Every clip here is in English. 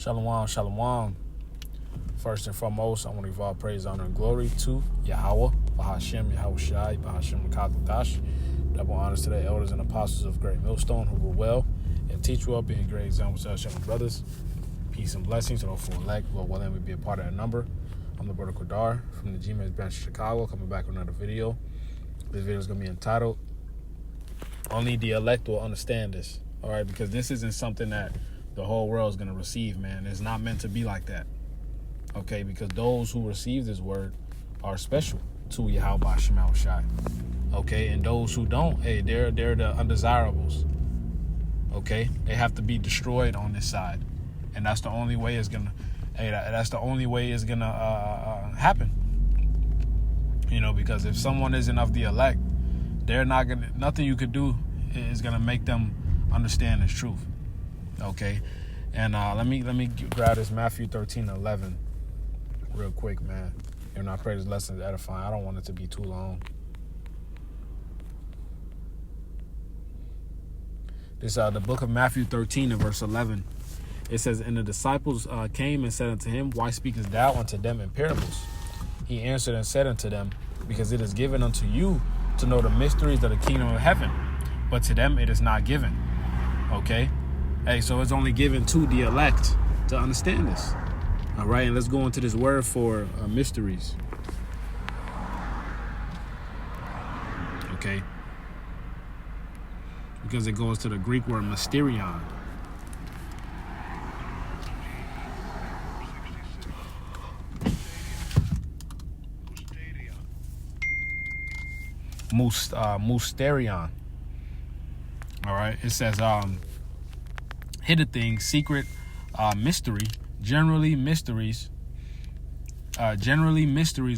Shalom, shalom. First and foremost, I want to give all praise, honor, and glory to Yahweh, Bahashem, Yahweh Shai, Bahashem, Makakodash. Double honors to the elders and apostles of Great Millstone who rule well and teach well, being great examples to us young brothers. Peace and blessings to those who elect, Lord willing, we be a part of that number. I'm the brother Qadar from the G-Men's branch of Chicago, coming back with another video. This video is going to be entitled, Only the Elect Will Understand This. All right, because this isn't something that the whole world is going to receive, man. It's not meant to be like that. Okay, because those who receive this word are special to Yahweh Shema Shai. Okay, and those who don't, hey, they're the undesirables. Okay, they have to be destroyed on this side, and that's the only way it's gonna. Hey, that's the only way it's gonna happen. You know, because if someone isn't of the elect, they're not gonna. Nothing you could do is gonna make them understand this truth. Okay, and let me grab this Matthew 13:11 real quick, man. And I pray this lesson is edifying. I don't want it to be too long. This the book of Matthew 13 and verse 11. It says, "And the disciples came and said unto him, Why speakest thou unto them in parables? He answered and said unto them, Because it is given unto you to know the mysteries of the kingdom of heaven, but to them it is not given." Okay? Hey, so it's only given to the elect to understand this. All right, and let's go into this word for mysteries. Okay? Because it goes to the Greek word mysterion. Mysterion. All right, it says hidden things, secret, mystery, generally mysteries,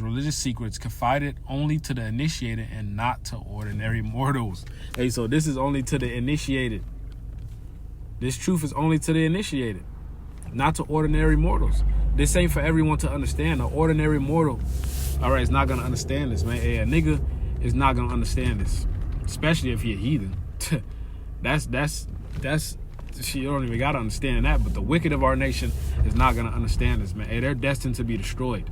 religious secrets confided only to the initiated and not to ordinary mortals. Hey, so this is only to the initiated. This truth is only to the initiated, not to ordinary mortals. This ain't for everyone to understand. An ordinary mortal, all right, is not gonna understand this, man. Hey, a nigga is not gonna understand this, especially if he a heathen. that's you don't even gotta understand that. But the wicked of our nation is not gonna understand this, man. Hey, they're destined to be destroyed.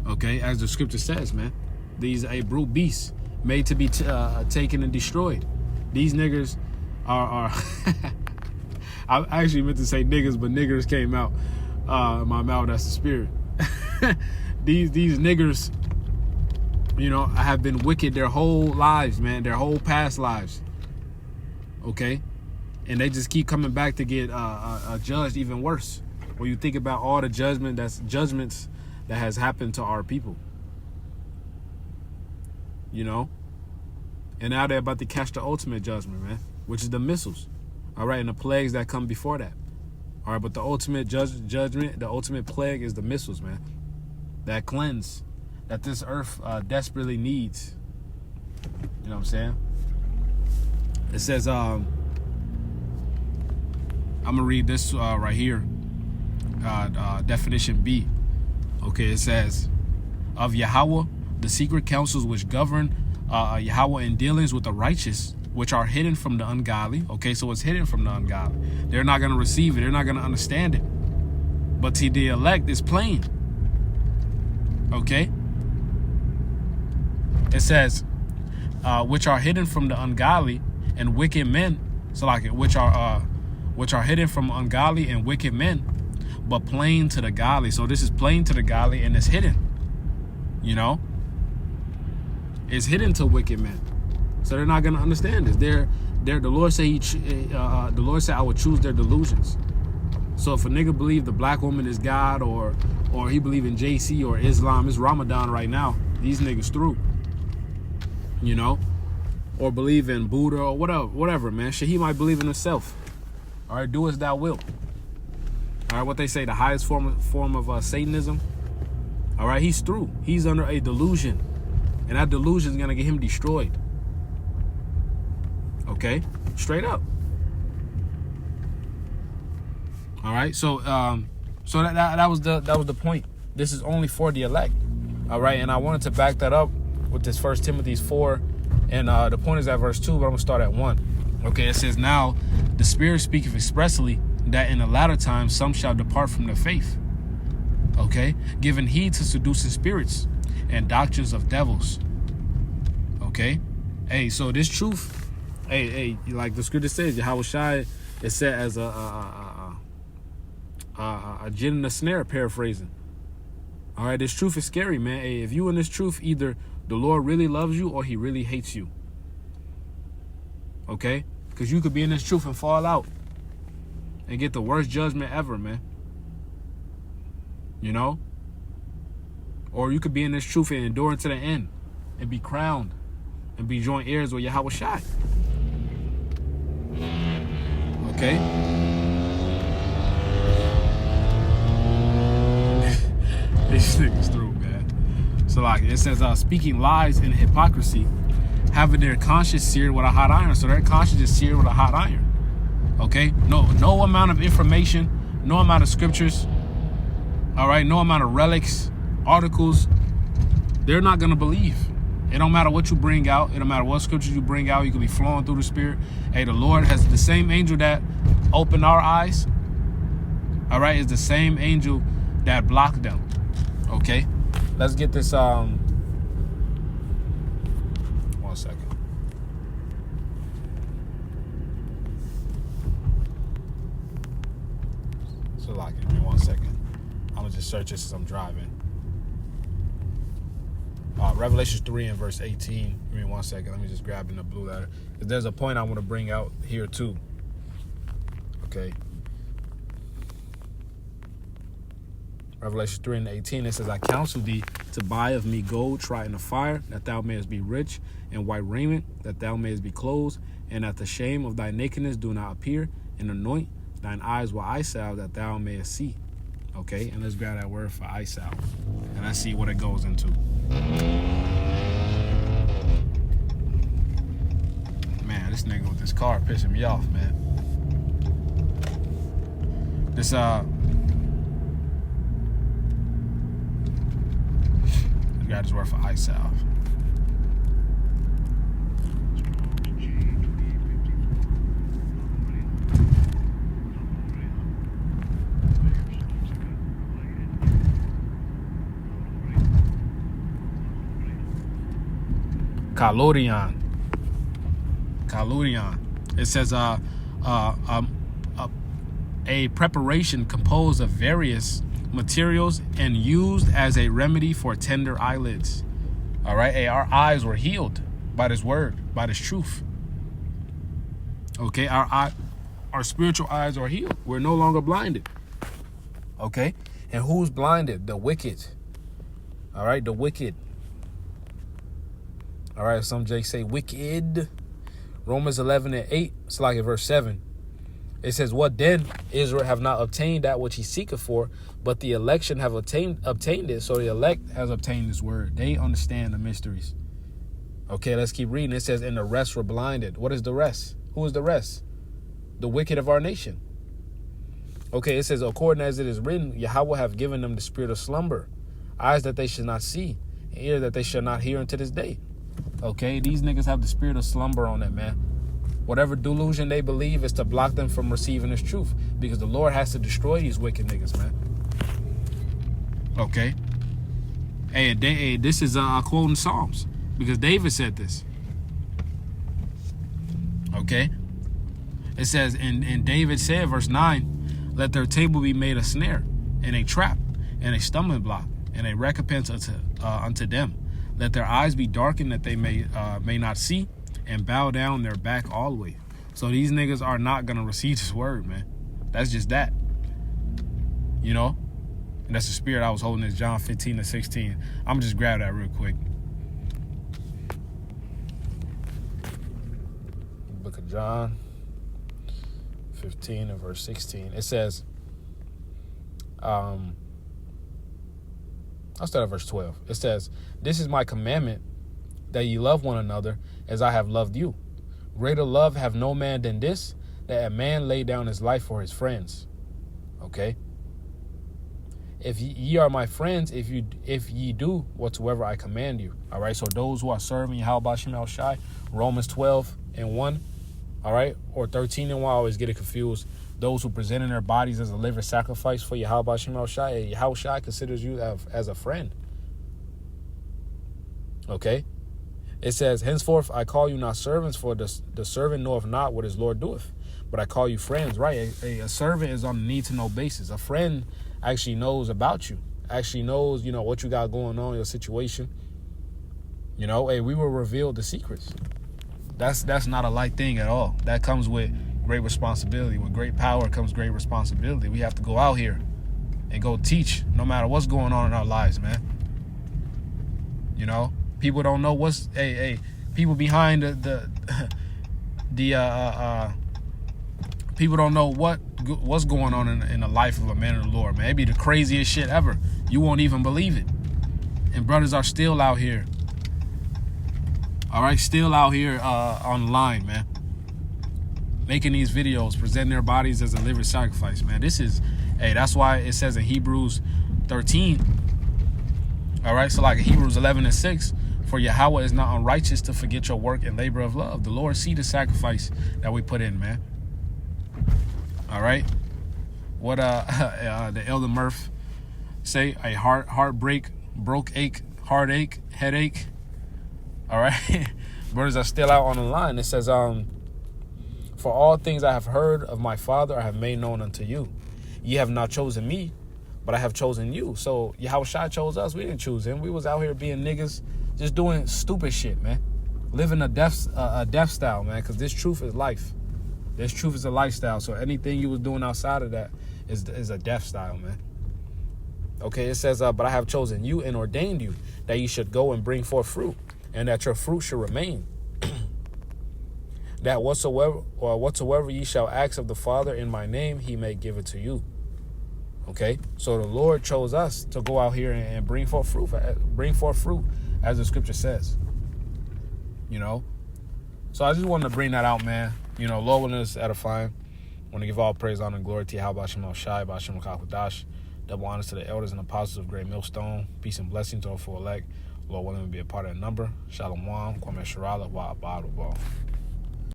Okay, as the scripture says, man, these a brute beasts made to be taken and destroyed. These niggers are I actually meant to say niggas, but niggers came out my mouth. That's the spirit. These niggers, you know, have been wicked their whole lives, man, their whole past lives. Okay, and they just keep coming back to get judged even worse. When you think about all the judgments that has happened to our people, you know, and now they're about to catch the ultimate judgment, man, which is the missiles. All right, and the plagues that come before that. All right, but the ultimate judgment, the ultimate plague is the missiles, man, that cleanse that this earth desperately needs. You know what I'm saying? It says, I'm gonna read this right here, definition B. Okay, it says, of Yahweh, the secret counsels which govern Yahweh in dealings with the righteous, which are hidden from the ungodly. Okay, so it's hidden from the ungodly. They're not gonna receive it. They're not gonna understand it. But to the elect, it's plain. Okay. It says, which are hidden from the ungodly and wicked men. So like which are hidden from ungodly and wicked men, but plain to the godly. So this is plain to the godly and it's hidden. You know, it's hidden to wicked men. So they're not gonna understand this. The Lord said the Lord said I would choose their delusions. So if a nigga believe the black woman is God, or he believe in JC or Islam, it's Ramadan right now, these niggas through. You know, or believe in Buddha or whatever, man. Shit, he might believe in himself. All right, do as thou wilt. All right, what they say, the highest form of Satanism. All right, he's through. He's under a delusion, and that delusion is gonna get him destroyed. Okay, straight up. All right, so that was the point. This is only for the elect. All right, and I wanted to back that up with this 1 Timothy 4, and the point is at verse 2, but I'm gonna start at 1. Okay, it says, "Now the Spirit speaketh expressly that in the latter times some shall depart from the faith. Okay? Giving heed to seducing spirits and doctrines of devils. Okay? Hey, so this truth, like the scripture says, Yahweh Shai is set as a gin in a snare, paraphrasing. All right, this truth is scary, man. Hey, if you in this truth, either the Lord really loves you or he really hates you. Okay? Because you could be in this truth and fall out and get the worst judgment ever, man. You know? Or you could be in this truth and endure unto the end and be crowned and be joint heirs with Yahweh Shai. Okay? These niggas through, man. So like it says, speaking lies and hypocrisy, having their conscience seared with a hot iron. So their conscience is seared with a hot iron. Okay? No amount of information, no amount of scriptures, all right, no amount of relics, articles, they're not gonna believe. It don't matter what you bring out. It don't matter what scriptures you bring out. You could be flowing through the Spirit. Hey, the Lord has the same angel that opened our eyes. All right, is the same angel that blocked them. Okay, let's get this. 1 second. So like, give me 1 second. I'm gonna just search this as I'm driving. Revelation 3 and verse 18. Give me 1 second. Let me just grab in the blue letter. Because there's a point I want to bring out here too. Okay. Revelation 3 and 18. It says, I counsel thee to buy of me gold tried in the fire, that thou mayest be rich, and white raiment, that thou mayest be clothed, and that the shame of thy nakedness do not appear, and anoint thine eyes with eye salve, that thou mayest see. Okay, and let's grab that word for eye salve, and let's see what it goes into. Man, this nigga with this car pissing me off, man. This you got this word for eye salve. Kalurion. It says a preparation composed of various materials and used as a remedy for tender eyelids. All right, hey, our eyes were healed by this word, by this truth. Okay, our spiritual eyes are healed. We're no longer blinded. Okay, and who's blinded? The wicked. All right, the wicked. All right, some J say wicked. Romans 11 and 8, it's like in verse 7. It says, what then? Israel have not obtained that which he seeketh for, but the election have obtained it. So the elect has obtained this word. They understand the mysteries. Okay, let's keep reading. It says, and the rest were blinded. What is the rest? Who is the rest? The wicked of our nation. Okay, it says, according as it is written, Yahweh have given them the spirit of slumber, eyes that they should not see, and ears that they shall not hear unto this day. Okay, these niggas have the spirit of slumber on them, man. Whatever delusion they believe is to block them from receiving this truth, because the Lord has to destroy these wicked niggas, man. Okay. Hey, this is quoting Psalms, because David said this. Okay. It says, and David said, verse 9, let their table be made a snare and a trap and a stumbling block and a recompense unto them. Let their eyes be darkened that they may not see, and bow down their back all the way. So these niggas are not going to receive this word, man. That's just that. You know? And that's the spirit I was holding in John 15 and 16. I'm going to just grab that real quick. Book of John 15 and verse 16. It says, I'll start at verse 12. It says, this is my commandment, that ye love one another as I have loved you. Greater love have no man than this, that a man lay down his life for his friends. Okay? If ye are my friends, if ye do whatsoever I command you. All right? So those who are serving Yahweh Shem El Shai, Romans 12 and 1. All right? Or 13 and 1. I always get it confused. those who presented their bodies as a living sacrifice for Yahweh Bashim Shai, Yahweh Shai considers you as a friend. Okay? It says, henceforth I call you not servants, for the servant knoweth not what his Lord doeth, but I call you friends, right? A servant is on a need-to-know basis. A friend actually knows about you, actually knows, what you got going on, your situation. Hey, we were revealed the secrets. That's not a light thing at all. That comes with great responsibility. With great power comes great responsibility. We have to go out here and go teach, no matter what's going on in our lives, man. People don't know what's people behind the people don't know what's going on in the life of a man of the Lord, man. It'd be the craziest shit ever. You won't even believe it. And brothers are still out here. All right, still out here online, man. Making these videos, presenting their bodies as a living sacrifice, man. That's why it says in Hebrews 13. All right, so like in Hebrews 11:6, for Yahweh is not unrighteous to forget your work and labor of love. The Lord see the sacrifice that we put in, man. All right. What the Elder Murph say? A heartbreak, heartache, headache. All right. Brothers are still out on the line. It says, for all things I have heard of my Father, I have made known unto you. Ye have not chosen me, but I have chosen you. So Yahweh Shai chose us. We didn't choose him. We was out here being niggas, just doing stupid shit, man. Living a death style, man, because this truth is life. This truth is a lifestyle. So anything you was doing outside of that is a death style, man. Okay, it says, but I have chosen you and ordained you that you should go and bring forth fruit, and that your fruit should remain. That whatsoever ye shall ask of the Father in my name, he may give it to you. Okay, so the Lord chose us to go out here and bring forth fruit. Bring forth fruit, as the scripture says. So I just wanted to bring that out, man. Lord willing, is edifying. I want to give all praise, honor, and glory to Yahweh Bashim Shai, Bashim Kakwadash. Double honors to the elders and apostles of Great Millstone. Peace and blessings to all for elect. Lord willing, to be a part of that number. Shalom, Kwame Sharala, Wa Abad.